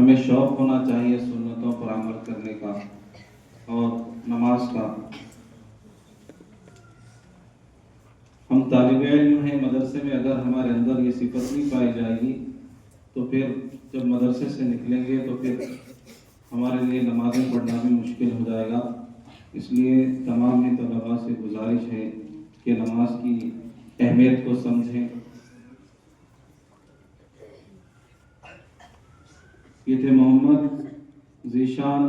ہمیں شوق ہونا چاہیے سنتوں پر عمل کرنے کا اور نماز کا۔ ہم طالب علم ہیں، مدرسے میں اگر ہمارے اندر یہ صفت نہیں پائی جائے گی تو پھر جب مدرسے سے نکلیں گے تو پھر ہمارے لیے نمازیں پڑھنا بھی مشکل ہو جائے گا۔ اس لیے تمام ہی طلباء سے گزارش ہے کہ نماز کی اہمیت کو سمجھیں۔ یہ تھے محمد ذیشان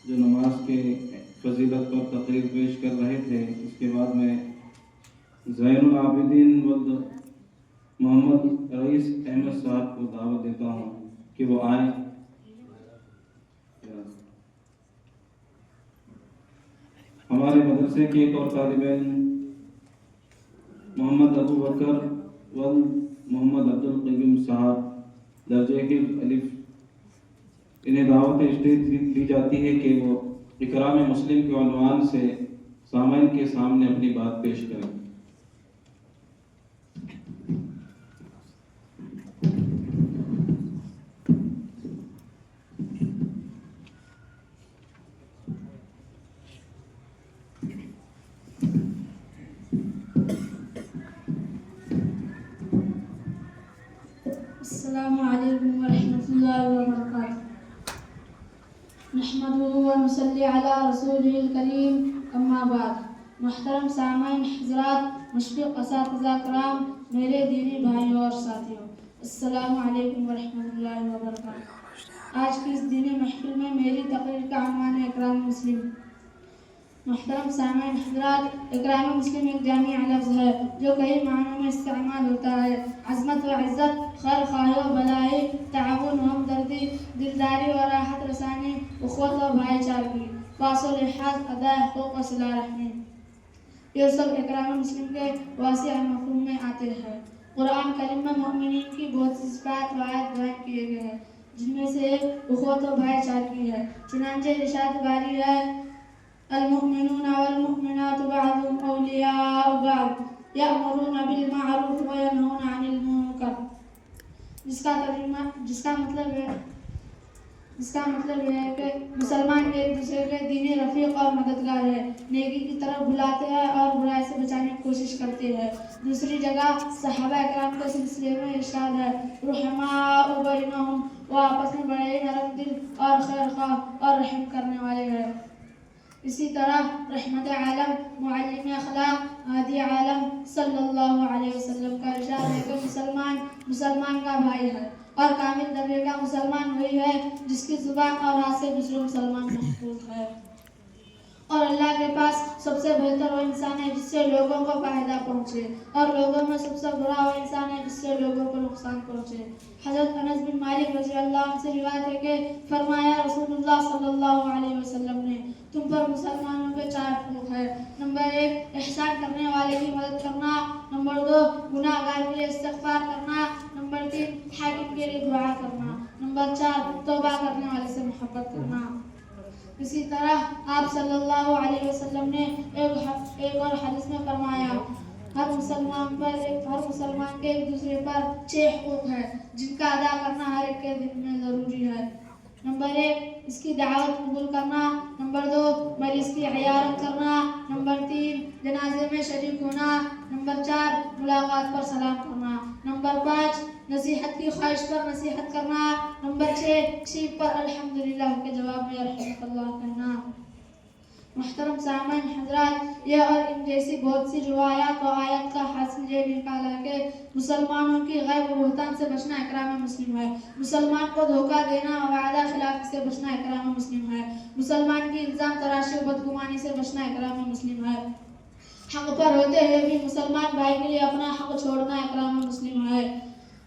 جو نماز کے فضیلت پر تقریر پیش کر رہے تھے۔ اس کے بعد میں زین العابدین ولد محمد رئیس احمد صاحب کو دعوت دیتا ہوں کہ وہ آئیں۔ ہمارے مدرسے کے ایک اور طالب علم محمد ابو بکر ولد محمد عبد القیوم صاحب درجہ کے الف، انہیں دعوت اسٹیج دی جاتی ہے کہ وہ اکرام مسلم کے عنوان سے سامعین کے سامنے اپنی بات پیش کریں۔ السلام علیکم ورحمۃ اللہ وبرکاتہ۔ نحمده ونصلی علی رسولہ الکریم، اما بعد۔ محترم سامعین حضرات، مشفق اساتذہ کرام، میرے دینی بھائیوں اور ساتھیوں، السلام علیکم ورحمۃ اللہ وبرکاتہ۔ آج کی اس دینی محفل میں میری تقریر کا عنوان ہے اکرام مسلم۔ محترم سامعین حضرات، اکرام مسلم ایک جامع لفظ ہے جو کئی معنوں میں استعمال ہوتا ہے۔ عظمت و عزت، خیر خواہی و بلائی، تعاون و ہمدردی، دلداری و راحت رسانی، اخوت و بھائی چارگی، پاس و لحاظ، اداء حقوق و صلہ رحمی، یہ سب اکرام مسلم کے واسع مفہوم میں آتے ہیں۔ قرآن کریم میں مومنین کی بہت سی صفات و آیات بیان کیے گئے ہیں، جن میں سے ایک اخوت و بھائی چارگی ہے۔ چنانچہ ارشاد باری ہے المؤمنون والمؤمنات بعضهم اولیاء بعض یأمرون بالمعروف وینہون عن المنکر، جس کا مطلب یہ ہے کہ مسلمان ایک دوسرے کے دینی رفیق اور مددگار ہے، نیکی کی طرف بلاتے ہیں اور برائی سے بچانے کی کوشش کرتے ہیں۔ دوسری جگہ صحابہ اکرام کے سلسلے میں ارشاد ہے رحماء بینہم، وہ آپس میں بڑے نرم دل اور خیر خواہ اور رحم کرنے والے ہیں۔ اسی طرح رحمت عالم، معلم اخلاق، ہادی عالم صلی اللہ علیہ وسلم کا ارشاد ہے کہ مسلمان کا بھائی ہے، اور کامل درجے کا مسلمان وہی ہے جس کی زبان اور ہاتھ سے دوسرے مسلمان محفوظ ہے۔ اور اللہ کے پاس سب سے بہتر وہ انسان ہے جس سے لوگوں کو فائدہ پہنچے، اور لوگوں میں سب سے برا وہ انسان ہے جس سے لوگوں کو نقصان پہنچے۔ حضرت انس بن مالک رضی اللہ عنہ سے روایت ہے کہ فرمایا رسول اللہ صلی اللہ علیہ وسلم نے تم پر مسلمانوں کے 4 حقوق ہیں۔ نمبر 1 احسان کرنے والے کی مدد کرنا، نمبر 2 گناہ گار کے لیے استغفار کرنا، نمبر 3 حاکم کے لیے دعا کرنا، نمبر 4 توبہ کرنے والے سے محبت کرنا۔ اسی طرح آپ صلی اللہ علیہ وسلم نے ایک اور حدیث میں فرمایا ہر مسلمان کے ایک دوسرے پر 6 حقوق ہیں جن کا ادا کرنا ہر ایک کے دل میں ضروری ہے۔ نمبر 1 اس کی دعوت قبول کرنا، نمبر 2 مریض کی عیادت کرنا، نمبر 3 جنازے میں شریک ہونا، نمبر 4 ملاقات پر سلام کرنا، نمبر 5 نصیحت کی خواہش پر نصیحت کرنا، نمبر 6 چھینک پر الحمدللہ کے جواب میں رحمت اللہ کہنا۔ محترم سامعین حضرات، یہ اور ان جیسی بہت سی روایات و آیات کا حاصل یہ نکالا کہ مسلمانوں کی غیب و بہتان سے بچنا اکرام مسلم ہے، مسلمان کو دھوکہ دینا و وعدہ خلافی سے بچنا اکرام مسلم ہے، مسلمان کی الزام تراشی و بدگمانی سے بچنا اکرام مسلم ہے، حق پر ہوتے ہوئے بھی مسلمان بھائی کے لیے اپنا حق چھوڑنا اکرام مسلم ہے،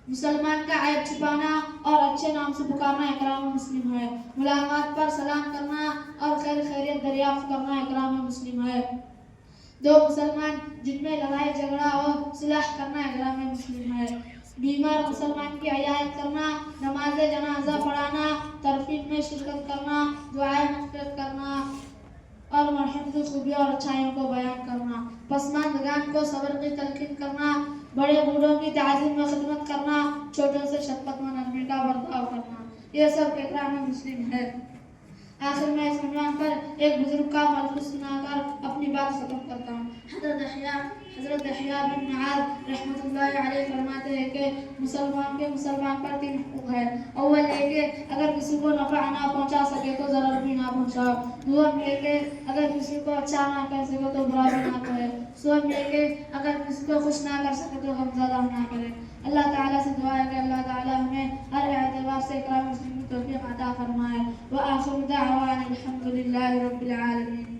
مسلمان کا عیب چھپانا اور اچھے نام سے پکارنا اکرام مسلم ہے، ملاقات پر سلام کرنا اور خیر خیریت دریافت کرنا اکرام مسلم ہے، 2 مسلمان جن میں لڑائی جھگڑا ہو صلح کرنا اکرام مسلم ہے، بیمار مسلمان کی عیادت کرنا، نماز جنازہ پڑھانا، ترفیق میں شرکت کرنا، دعائیں مغفرت کرنا اور مرحوم کی خوبیوں اور اچھائیوں کو بیان کرنا، پسماندگان کو صبر کی تلقین کرنا، بڑے بوڑھوں کی تعظیم و خدمت کرنا، چھوٹوں سے شفقت و نرمی کا برتاؤ یہ سب اکرام مسلم ہے۔ آخر میں اس عنوان پر ایک بزرگ کا ملفوظ سنا کر اپنی بات ختم کرتا ہوں۔ حضرت احیاء بن معاذ رحمۃ اللہ علیہ فرماتے ہیں کہ مسلمان پر 3 حقوق ہے۔ اول یہ کہ اگر کسی کو نفع نہ پہنچا سکے تو ضرر بھی نہ پہنچاؤ۔ دوم یہ کہ اگر کسی کو اچھا نہ کہہ سکے تو برا بھی نہ کہے۔ سوم یہ کہ اگر کسی کو خوش نہ کر سکے تو غمزدہ نہ کرے۔ اللہ تعالیٰ سے دعا ہے کہ اللہ تعالیٰ ہمیں ہر اعتبار سے اکرام مسلم کی توفیق عطا فرمائے۔ وآخر دعوانا الحمد للہ رب العالمین۔